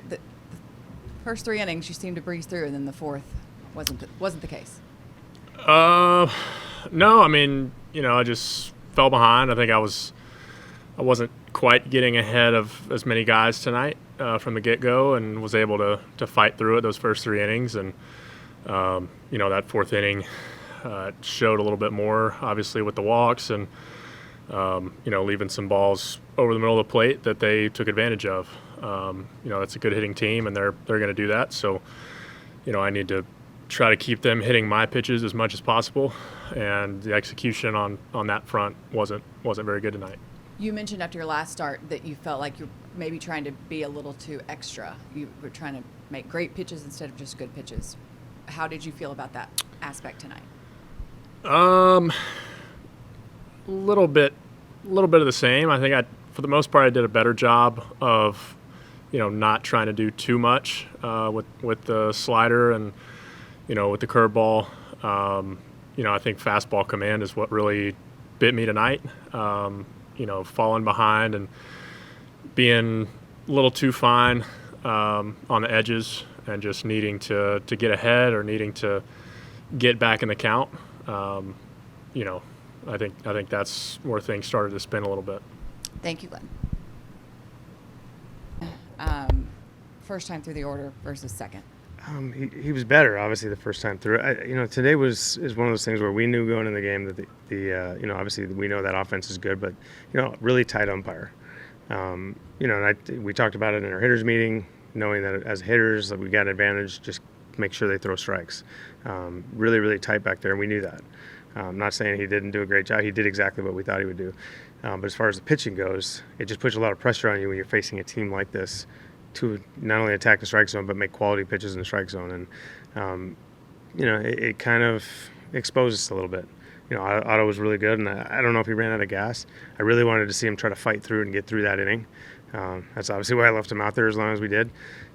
The first 3 innings, you seemed to breeze through, and then the fourth wasn't the case. No, I mean, I just fell behind. I think I wasn't quite getting ahead of as many guys tonight from the get-go, and was able to fight through it those first 3 innings. And that fourth inning showed a little bit more, obviously, with the walks and leaving some balls over the middle of the plate that they took advantage of. That's a good hitting team, and they're going to do that. So, I need to try to keep them hitting my pitches as much as possible, and the execution on that front wasn't very good tonight. You mentioned after your last start that you felt like you're maybe trying to be a little too extra. You were trying to make great pitches instead of just good pitches. How did you feel about that aspect tonight? A little bit of the same. I think for the most part, I did a better job of, not trying to do too much with the slider and, with the curveball. I think fastball command is what really bit me tonight. Falling behind and being a little too fine on the edges, and just needing to get ahead or needing to get back in the count. I think that's where things started to spin a little bit. Thank you, Glenn. First time through the order versus second. He was better, obviously, the first time through. Today is one of those things where we knew going in the game that obviously we know that offense is good, but really tight umpire. And we talked about it in our hitters meeting, knowing that as hitters that we got an advantage, just make sure they throw strikes. Really, really tight back there, and we knew that. I'm not saying he didn't do a great job. He did exactly what we thought he would do. But as far as the pitching goes, it just puts a lot of pressure on you when you're facing a team like this to not only attack the strike zone but make quality pitches in the strike zone. And, it kind of exposed us a little bit. Otto was really good, and I don't know if he ran out of gas. I really wanted to see him try to fight through and get through that inning. That's obviously why I left him out there as long as we did.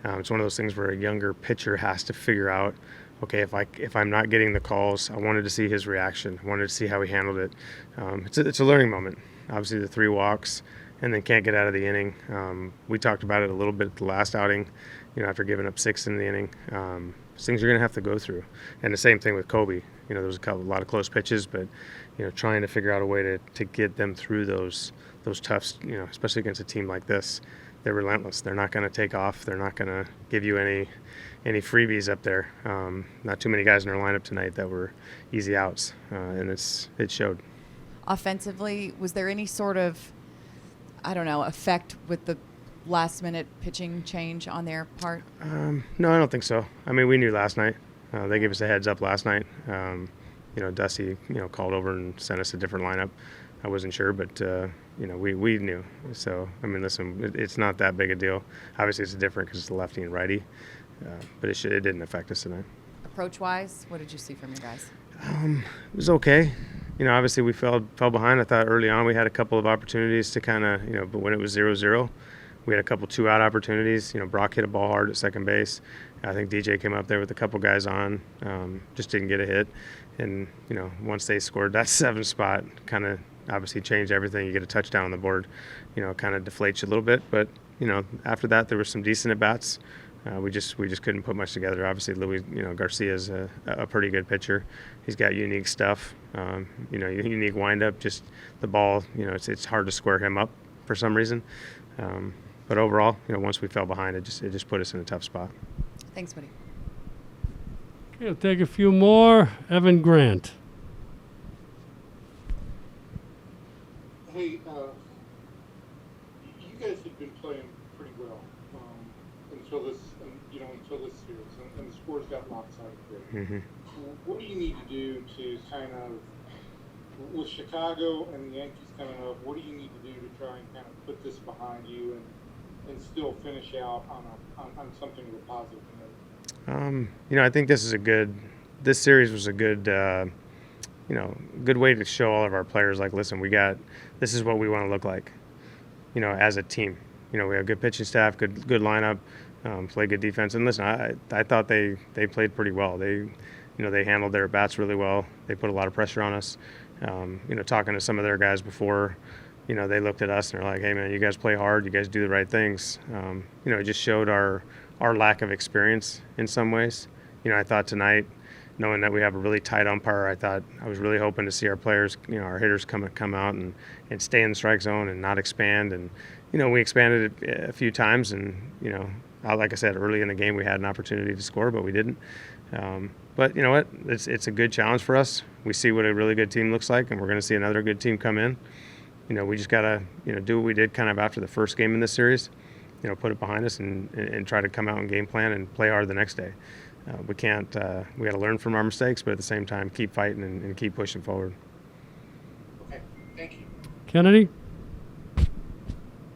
It's one of those things where a younger pitcher has to figure out, okay, if I'm not getting the calls, I wanted to see his reaction. I wanted to see how he handled it. It's a learning moment. Obviously, the 3 walks, and then can't get out of the inning. We talked about it a little bit at the last outing, after giving up 6 in the inning. Things you're going to have to go through. And the same thing with Kobe. There was a lot of close pitches, but, trying to figure out a way to get them through those toughs, especially against a team like this. They're relentless. They're not going to take off. They're not going to give you any freebies up there. Not too many guys in our lineup tonight that were easy outs, and it showed. Offensively, was there any sort of, effect with the last-minute pitching change on their part? No, I don't think so. I mean, we knew last night. They gave us a heads up last night. Dusty, called over and sent us a different lineup. I wasn't sure, but, we knew. So, I mean, listen, it's not that big a deal. Obviously, it's different because it's a lefty and righty, but it didn't affect us tonight. Approach-wise, what did you see from your guys? It was okay. Obviously we fell behind. I thought early on we had a couple of opportunities to kind of, but when it was 0-0, we had a couple 2-out opportunities. Brock hit a ball hard at second base. I think DJ came up there with a couple guys on, just didn't get a hit. And, once they scored that 7th spot, kind of obviously changed everything. You get a touchdown on the board, kind of deflates you a little bit. But, after that, there were some decent at-bats. We just couldn't put much together. Obviously, Luis, Garcia's a pretty good pitcher. He's got unique stuff, unique windup. Just the ball, it's hard to square him up for some reason. But overall, once we fell behind, it just put us in a tough spot. Thanks, buddy. Okay, we'll take a few more. Evan Grant. Hey, you guys have been playing pretty well until this series, and the scores got lopsided there. Mm-hmm. What do you need to do to kind of, with Chicago and the Yankees coming up, what do you need to do to try and kind of put this behind you and still finish out on something with a positive note? I think this series was a good, good way to show all of our players, like, listen, this is what we want to look like, as a team. We have good pitching staff, good lineup, play good defense. And listen, I thought they played pretty well. They handled their bats really well. They put a lot of pressure on us. Talking to some of their guys before they looked at us and they're like, hey, man, you guys play hard. You guys do the right things. It just showed our lack of experience in some ways. I thought tonight, knowing that we have a really tight umpire, I was really hoping to see our players, our hitters come out and stay in the strike zone and not expand. And, we expanded it a few times. And, like I said, early in the game we had an opportunity to score, but we didn't. But you know what? It's a good challenge for us. We see what a really good team looks like, and we're going to see another good team come in. We just got to, do what we did kind of after the first game in this series, put it behind us and try to come out and game plan and play hard the next day. We got to learn from our mistakes, but at the same time, keep fighting and keep pushing forward. Okay, thank you. Kennedy?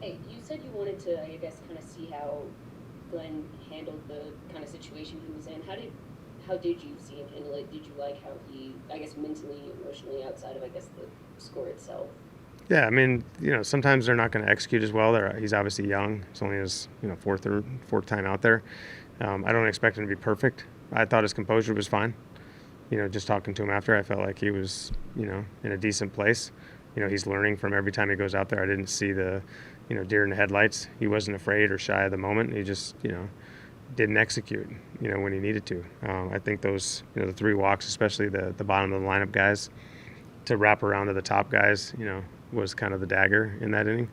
Hey, you said you wanted to, I guess, kind of see how Glenn handled the kind of situation he was in. How did you see him handle it? Did you like how he, I guess, mentally, emotionally, outside of, I guess, the score itself? Yeah, I mean, sometimes they're not going to execute as well. He's obviously young. It's only his, fourth time out there. I don't expect him to be perfect. I thought his composure was fine. Just talking to him after, I felt like he was, in a decent place. He's learning from every time he goes out there. I didn't see the, deer in the headlights. He wasn't afraid or shy of the moment. He just, didn't execute, when he needed to. I think those, the 3 walks, especially the bottom of the lineup guys, to wrap around to the top guys, was kind of the dagger in that inning.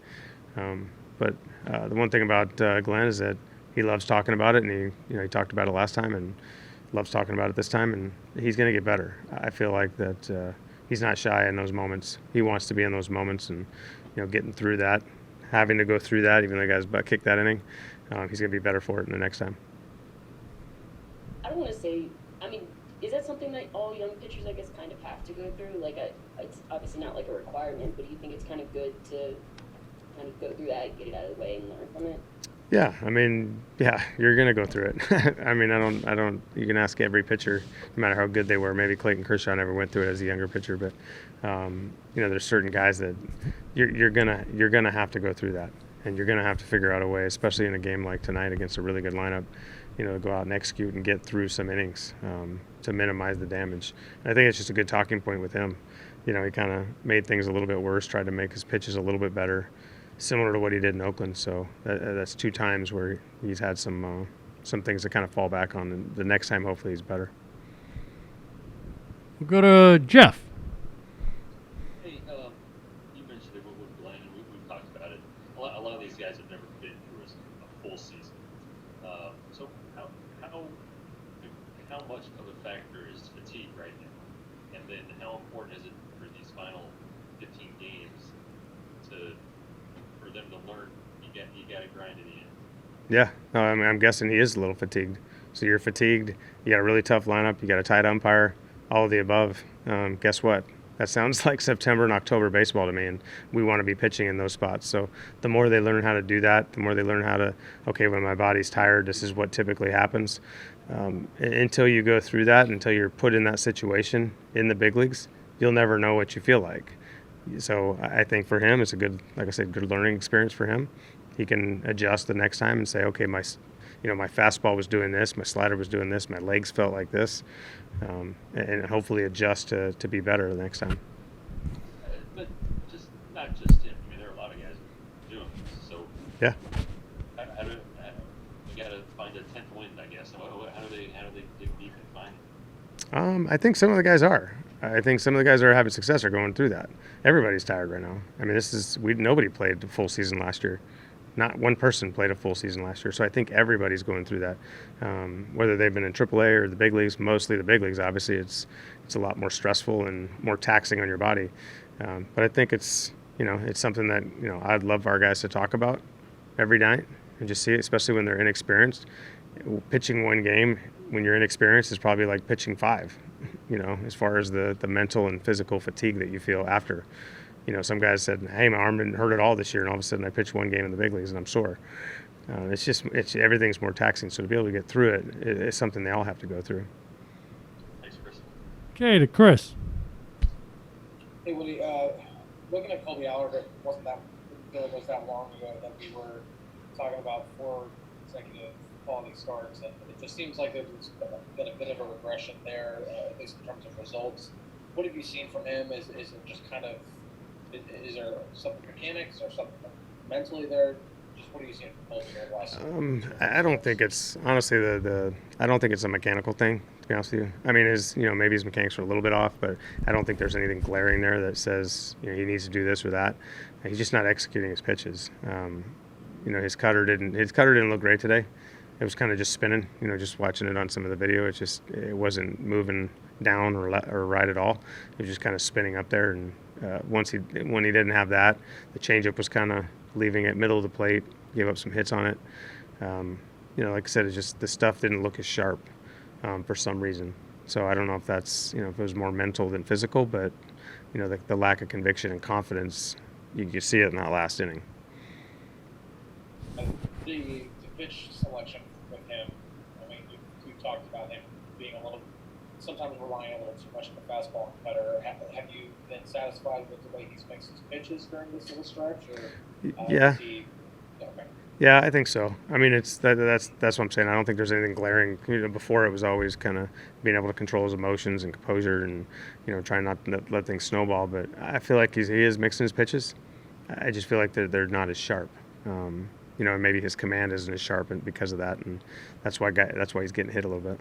But the one thing about Glenn is that he loves talking about it, and he talked about it last time and loves talking about it this time, and he's going to get better. I feel like that he's not shy in those moments. He wants to be in those moments, and getting through that, having to go through that, even though the guy's butt kicked that inning, he's going to be better for it in the next time. I don't want to say, is that something that all young pitchers, I guess, kind of have to go through? It's obviously not like a requirement, but do you think it's kind of good to kind of go through that, get it out of the way, and learn from it? Yeah, you're going to go through it. You can ask every pitcher, no matter how good they were. Maybe Clayton Kershaw never went through it as a younger pitcher, but, there's certain guys that you're going to have to go through that. And you're going to have to figure out a way, especially in a game like tonight against a really good lineup, to go out and execute and get through some innings to minimize the damage. And I think it's just a good talking point with him. He kind of made things a little bit worse, tried to make his pitches a little bit better, similar to what he did in Oakland. So that's 2 times where he's had some things to kind of fall back on. And the next time, hopefully, he's better. We'll go to Jeff. Hey, you mentioned it with Glenn, and we've talked about it. A lot of these guys have never been through a full season. So how much of a factor is fatigue right now? And then how important is it for these final 15 games for them to learn you got to grind it in? Yeah, no, I'm guessing he is a little fatigued. So you're fatigued. You got a really tough lineup. You got a tight umpire. All of the above. Guess what? That sounds like September and October baseball to me, and we want to be pitching in those spots. So the more they learn how to do that, the more they learn how to, okay, when my body's tired, this is what typically happens. Until you go through that, until you're put in that situation in the big leagues, you'll never know what you feel like. So I think for him, it's a good, like I said, good learning experience for him. He can adjust the next time and say, okay, my fastball was doing this, my slider was doing this, my legs felt like this, and hopefully adjust to be better the next time. But not just him. There are a lot of guys doing this. So yeah, how do you got to find a 10th win, I guess? How do they dig deep and find it? I think some of the guys are. I think some of the guys that are having success are going through that. Everybody's tired right now. Nobody played the full season last year. Not one person played a full season last year. So I think everybody's going through that. Whether they've been in AAA or the big leagues, mostly the big leagues, obviously it's a lot more stressful and more taxing on your body. But I think it's something that, I'd love our guys to talk about every night and just see it, especially when they're inexperienced. Pitching one game when you're inexperienced is probably like pitching 5, as far as the mental and physical fatigue that you feel after. Some guys said, hey, my arm didn't hurt at all this year, and all of a sudden I pitched one game in the big leagues and I'm sore. Everything's more taxing. So to be able to get through it, it's something they all have to go through. Thanks, Chris. Okay, to Chris. Hey, Woody, looking at Colby Allard, it wasn't that long ago that we were talking about 4 consecutive quality starts, and it just seems like there's been a bit of a regression there, at least in terms of results. What have you seen from him? Is it just kind of Is there something mechanics or something mentally there? Just what are you seeing from both of your last? I don't think it's honestly I don't think it's a mechanical thing, to be honest with you. I mean, maybe his mechanics are a little bit off, but I don't think there's anything glaring there that says he needs to do this or that. He's just not executing his pitches. His cutter didn't look great today. It was kind of just spinning. Just watching it on some of the video, it wasn't moving down or right at all. It was just kind of spinning up there. And when he didn't have that, the changeup was kind of leaving it middle of the plate. Gave up some hits on it. Like I said, it's just the stuff didn't look as sharp for some reason. So I don't know if that's if it was more mental than physical, but the lack of conviction and confidence, you see it in that last inning. The pitch selection with him, I mean, you talked about him being sometimes relying a little too much on the fastball and cutter. Have you been satisfied with the way he's mixed his pitches during this little stretch? Or, yeah. Okay. Yeah, I think so. I mean, that's what I'm saying. I don't think there's anything glaring. Before it was always kind of being able to control his emotions and composure, and trying not to let things snowball. But I feel like he is mixing his pitches. I just feel like they're not as sharp. And maybe his command isn't as sharp because of that, and that's why he's getting hit a little bit.